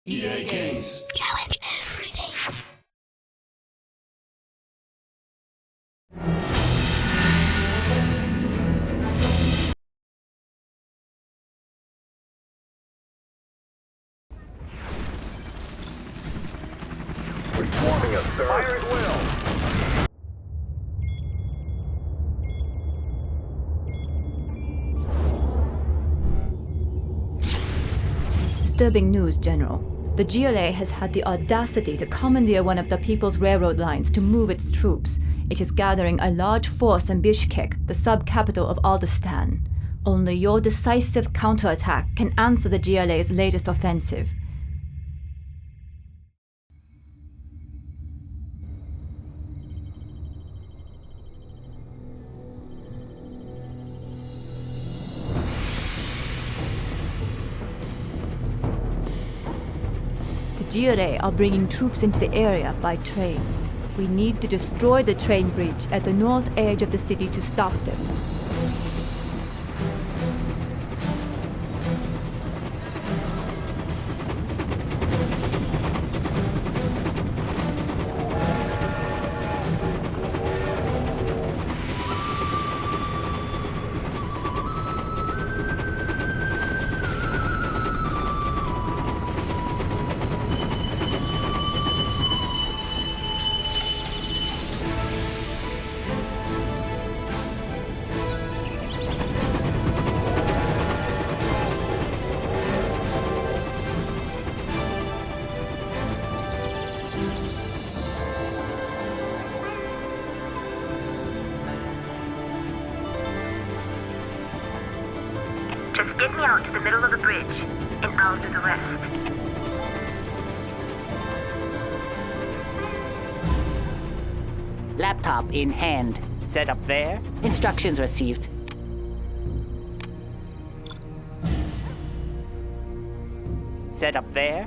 EA Games. Challenge everything. Warming us, sir. Fire at will. Disturbing news, General. The GLA has had the audacity to commandeer one of the People's Railroad lines to move its troops. It is gathering a large force in Bishkek, the sub-capital of Aldistan. Only your decisive counterattack can answer the GLA's latest offensive. The GLA are bringing troops into the area by train. We need to destroy the train bridge at the north edge of the city to stop them. Just get me out to the middle of the bridge, and I'll do the rest. Laptop in hand. Set up there. Instructions received. Set up there.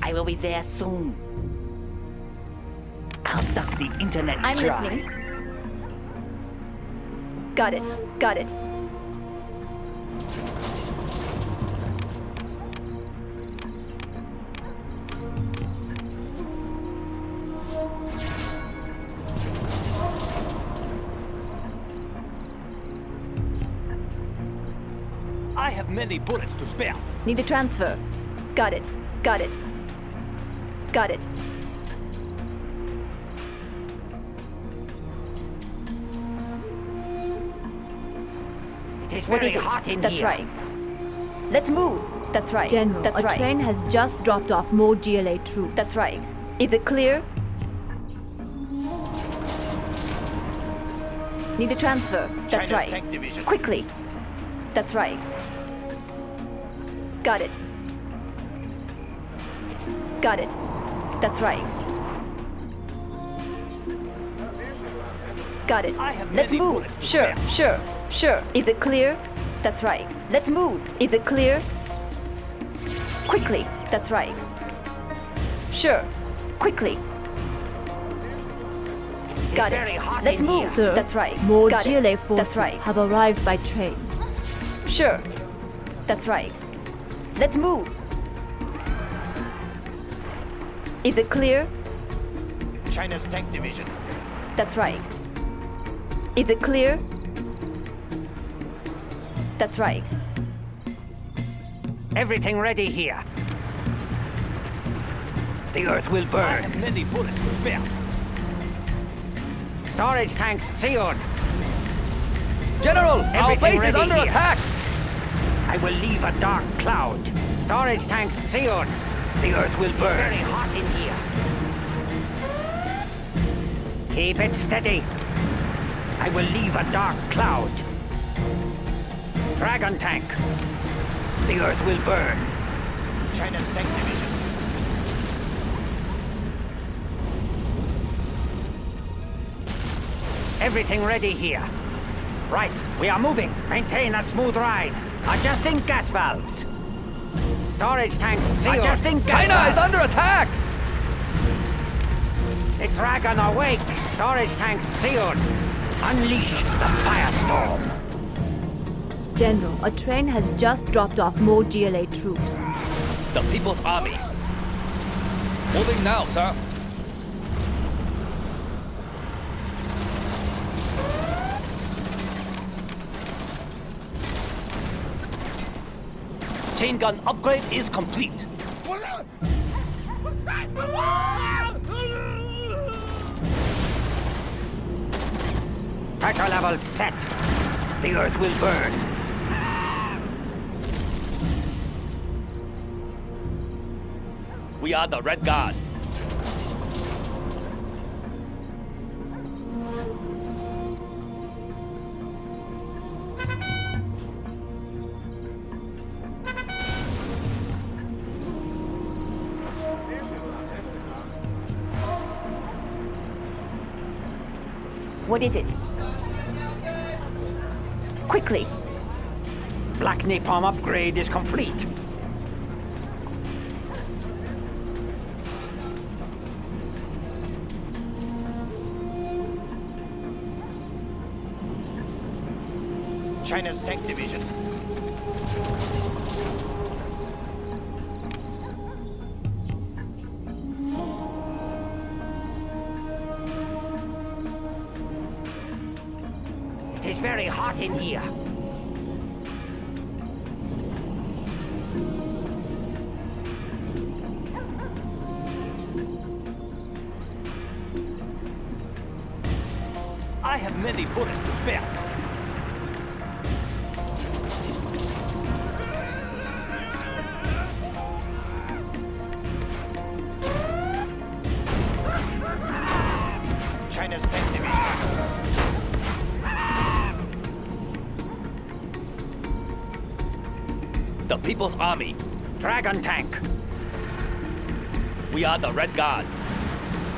I will be there soon. I'll suck the internet I'm dry. listening. Got it. Got it. I have many bullets to spare. Need a transfer. Got it. Got it. Got it. It is What very is it? hot in That's here. right. Let's move. That's right. General, That's a right. train has just dropped off more GLA troops. That's right. Is it clear? Need a transfer. That's China's right. tank division. Quickly. That's right. Got it. Got it. That's right. Got it. I have Let's many move. bullets to Sure, spare. sure, sure. Is it clear? That's right. Let's move. Is it clear? Quickly. That's right. Sure. Quickly. Got it. very hot Let's in move. here. Sir, That's right. More Got GLA it. forces That's right. have arrived by train. Sure. That's right. Let's move. Is it clear? China's tank division. That's right. Is it clear? That's right. Everything ready here. The earth will I burn. have many bullets to spare. Storage tanks sealed. General, our Everything base is ready under here. attack. I will leave a dark cloud. Storage tanks sealed. The earth will burn. It's very hot in here. Keep it steady. I will leave a dark cloud. Dragon tank. The earth will burn. China's tank division. Everything ready here. Right, we are moving. Maintain a smooth ride. Adjusting gas valves. Storage tanks sealed. Adjusting gas China valves. is under attack. The dragon awakes. Storage tanks sealed. Unleash the firestorm. General, a train has just dropped off more GLA troops. The People's Army. Moving now, sir. Chain gun upgrade is complete. Pressure level set. The earth will burn. We are the Red Guard. What is it? Quickly. Black napalm upgrade is complete. China's tank division. It is very hot in here. I have many bullets to spare. China's tank division. The People's Army. Dragon tank. We are the Red Guard.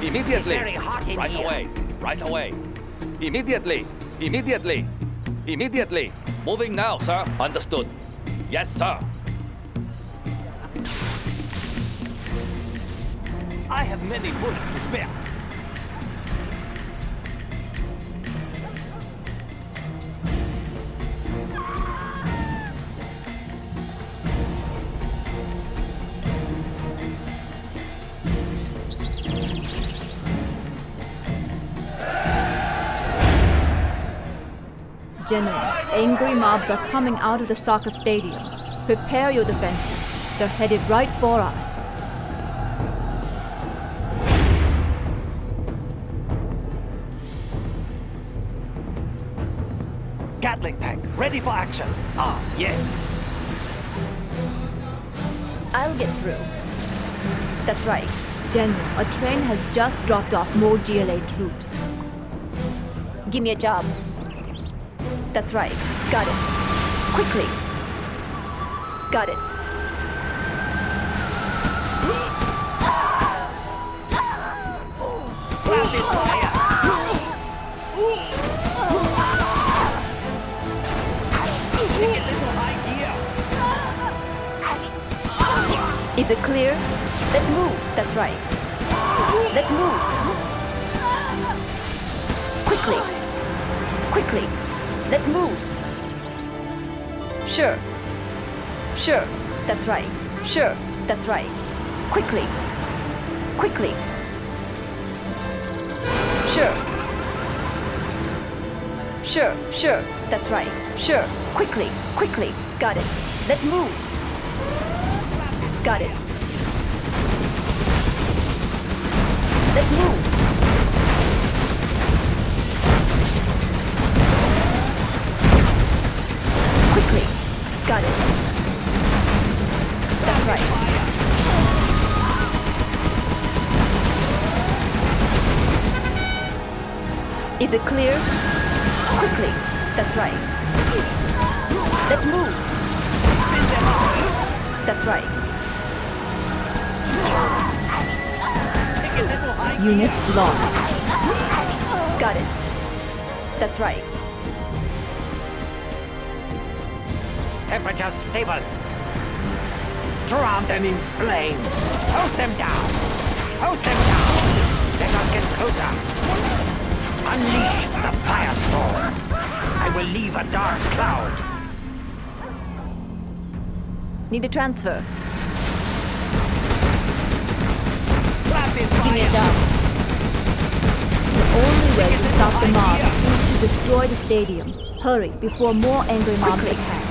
Immediately. It's very hot in right here. away. Right away. Immediately. Immediately. Immediately. Moving now, sir. Understood. Yes, sir. I have many bullets to spare. General, angry mobs are coming out of the soccer stadium. Prepare your defenses. They're headed right for us. Gatling tank, ready for action. Ah, yes. I'll get through. That's right. General, a train has just dropped off more GLA troops. Give me a job. That's right. Got it. Quickly. Got it. Rapid fire. Take a little high gear. Is it clear? Let's move. That's right. Let's move. Quickly. Quickly. Let's move. Sure. Sure. That's right. Sure. That's right. Quickly. Quickly. Sure. Sure. Sure. That's right. Sure. Quickly. Quickly. Got it. Let's move. Got it. Let's move. Quickly. Got it. That's right. Is it clear? Quickly. That's right. Let's move. That's right. Unit lost. Got it. That's right. Temperature stable. Drown them in flames. Hose them down. Hose them down. Let us get closer. Unleash the firestorm. I will leave a dark cloud. Need a transfer. Give me a job. The only way to stop the mob is to destroy the stadium. Hurry, before more angry mobs Quickly. attack.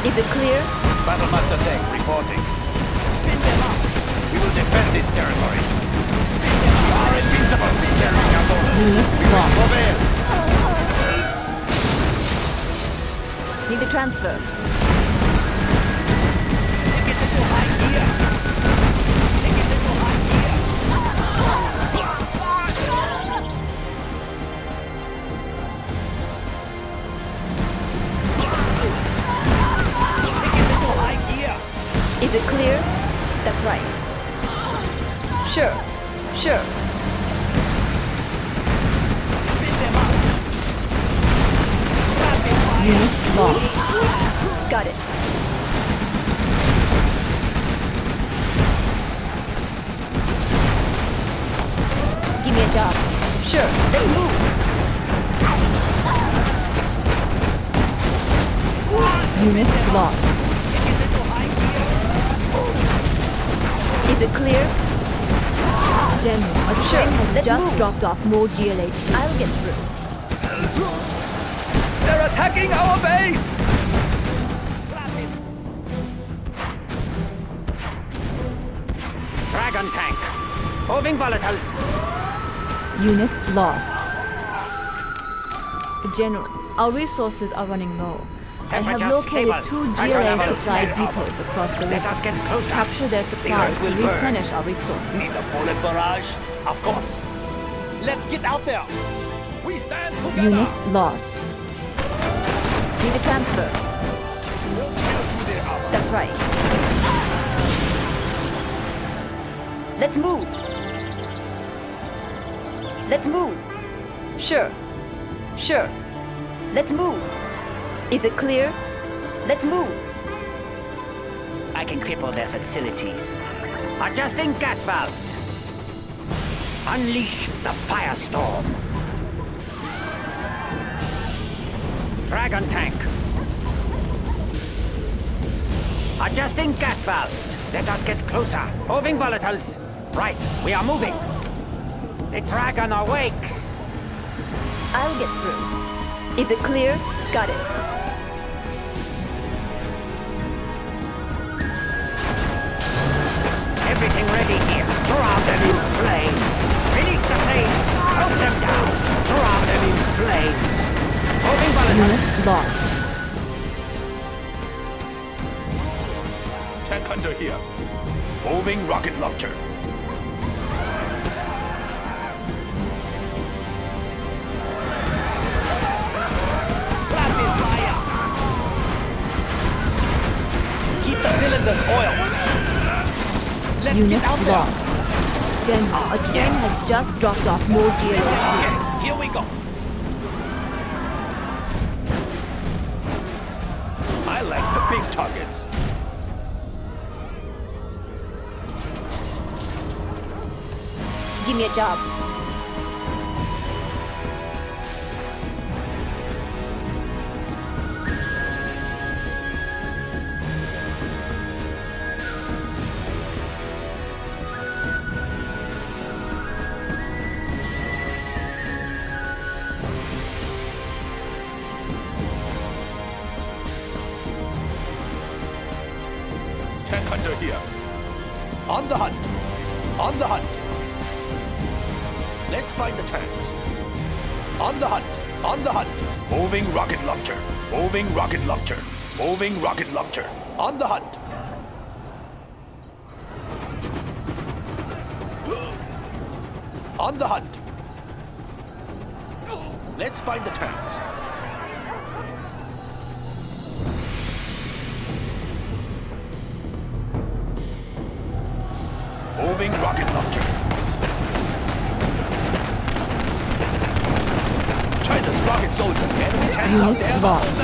Is it clear? Battlemaster Tank reporting. Spin them up. We will defend this territory. You are invincible. Lost. Need a transfer. Is it clear? That's right. Sure. Sure. Unit lost. Got it. Give me a job. Sure. Let's move. Unit lost. Is it clear? General, a train Sure, has let's just move. dropped off more GLA troops. I'll get through. They're attacking our base! Dragon tank. Moving volatiles. Unit lost. General, our resources are running low. I have Temperature located stable. 2 Pressure GLA level supply set. depots across the Let us river. get closer. Capture their supplies earth to will burn. replenish our resources. Need a bullet barrage? Of course. Let's get out there. We stand together. Unit lost. Need a transfer. We'll kill you there. That's right. Let's move. Let's move. Sure. Sure. Let's move. Is it clear? Let's move. I can cripple their facilities. Adjusting gas valves. Unleash the firestorm. Dragon tank. Adjusting gas valves. Let us get closer. Moving volatiles. Right, we are moving. The dragon awakes. I'll get through. Is it clear? Got it. Everything ready here. Throw them in flames. Release the flames. Choke them down. Throw them in flames. Moving volatiles. Unit lost. Tank hunter here. Moving rocket launcher. Rapid fire. Keep the cylinders oiled. Let's Unit get out there. lost. General, a train has just dropped off more GLA troops. Yes, here we go. I like the big targets. Give me a job. Tank hunter here. On the hunt. On the hunt. Let's find the tanks. On the hunt. On the hunt. Moving rocket launcher. Moving rocket launcher. Moving rocket launcher. On the hunt. On the hunt. Let's find the tanks. Moving rocket launcher. China's rocket soldier. Enemy tanks out Unit there. lost.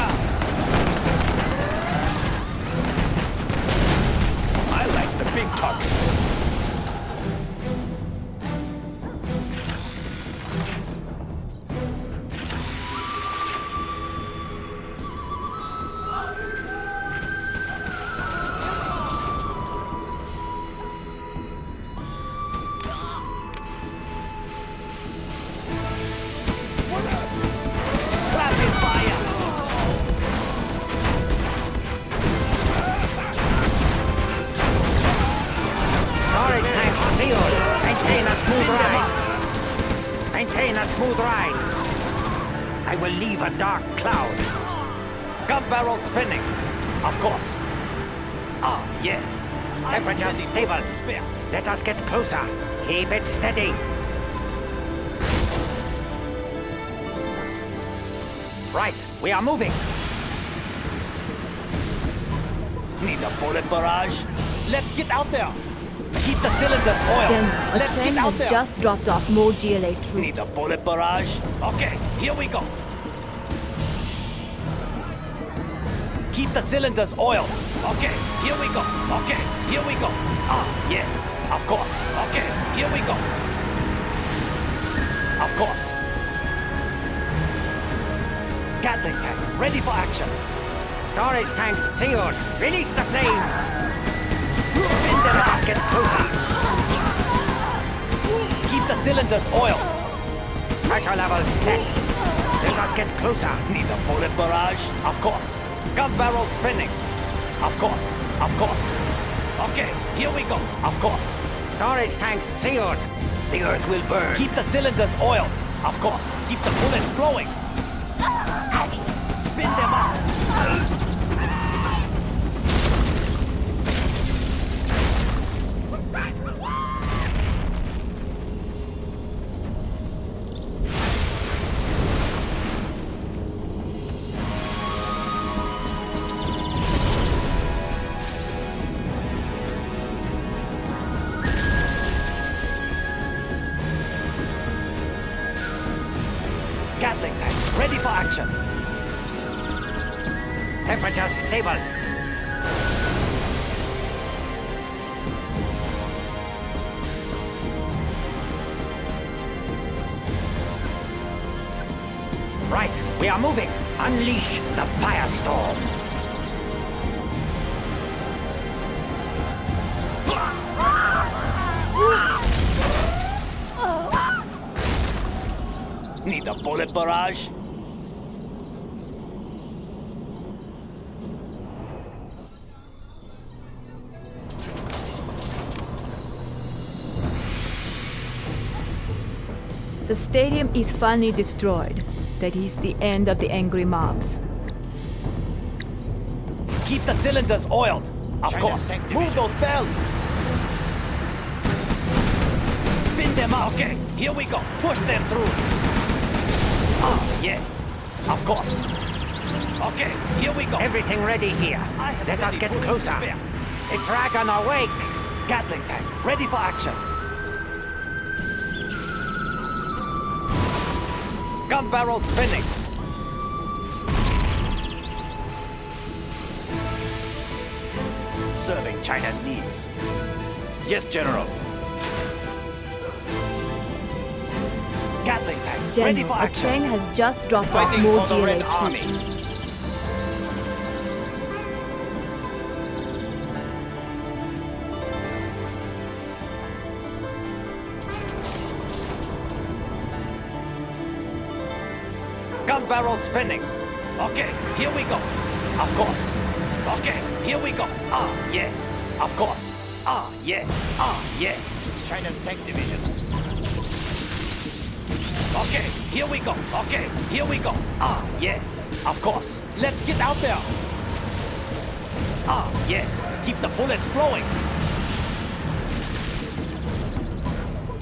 I like the big target. Maintain a smooth ride. I will leave a dark cloud. Gun barrel spinning. Of course. Ah, yes. Temperature stable. Let us get closer. Keep it steady. Right, we are moving. Need a bullet barrage? Let's get out there. Keep the cylinders oiled. General, a Let's train get out has there. just dropped off more GLA troops. Need a bullet barrage? Okay, here we go. Keep the cylinders oiled. Okay, here we go. Okay, here we go. Ah, yes. Of course. Okay, here we go. Of course. Gatling tank, ready for action. Storage tanks sealed. Release the flames. Spin them. Let us get closer. Keep the cylinders oiled. Pressure level set. Let us get closer. Need a bullet barrage? Of course. Gun barrel spinning. Of course. Of course. Okay, here we go. Of course. Storage tanks sealed. The earth will burn. Keep the cylinders oiled. Of course. Keep the bullets flowing. Spin them up. Gatling tank, ready for action. Temperature stable. Right, we are moving. Unleash the firestorm. Need a bullet barrage? The stadium is finally destroyed. That is the end of the angry mobs. Keep the cylinders oiled. Of China's course. tank Move division. those bells. Spin them out. Okay, here we go. Push them through. Ah, yes. Of course. Okay, here we go. Everything ready here. Let us get closer. The dragon awakes. Gatling tank, ready for action. Gun barrel spinning. Serving China's needs. Yes, General. Gatling tank, ready General, for a action. train has just dropped off Fighting more for the GLA Red troops. Army. Gun barrel spinning. Okay, here we go. Of course. Okay, here we go. Ah, yes. Of course. Ah, yes. Ah, yes. China's tank division. Okay, here we go. Okay, here we go. Ah, yes. Of course. Let's get out there. Ah, yes. Keep the bullets flowing.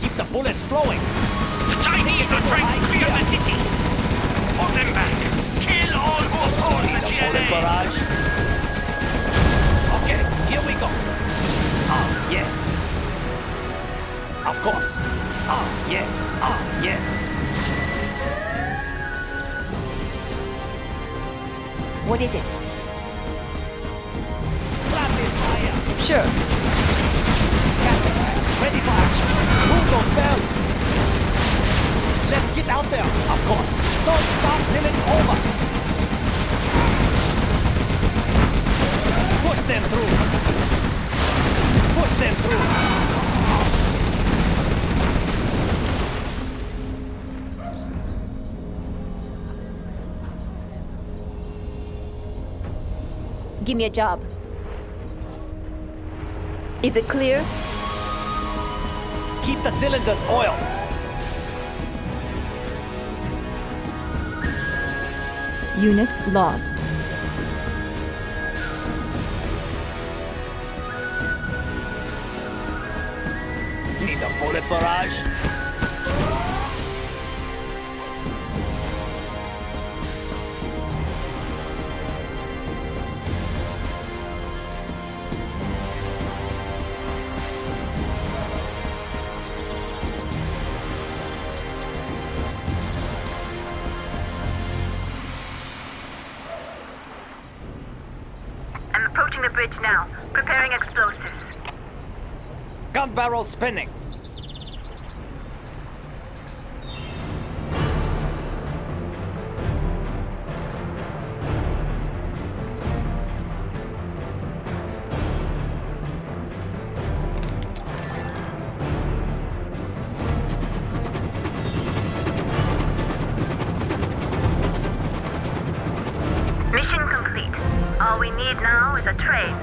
Keep the bullets flowing. The Chinese are trying to clear the city. Hold them back. Kill all who oppose the Bullet GLA. barrage. Okay, here we go. Ah, yes. Of course. Ah, yes. Ah, yes. What is it? Rapid fire. Sure. Gatling tank, ready for action. Move those bells. Let's get out there. Of course. Don't stop till it's over. Push them through. Push them through. Give me a job. Is it clear? Keep the cylinders oiled. Unit lost. Need a bullet barrage? I'm approaching the bridge now, preparing explosives. Gun barrel spinning. Mission complete. All we need now is a train.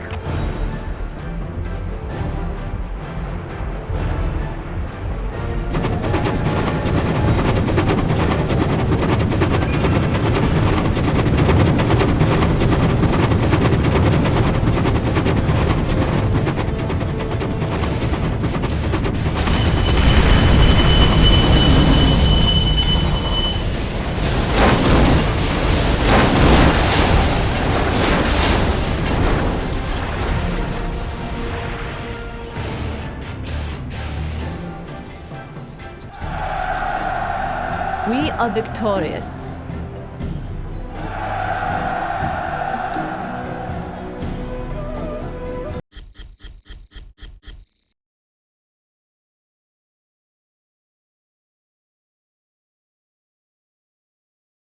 We are victorious.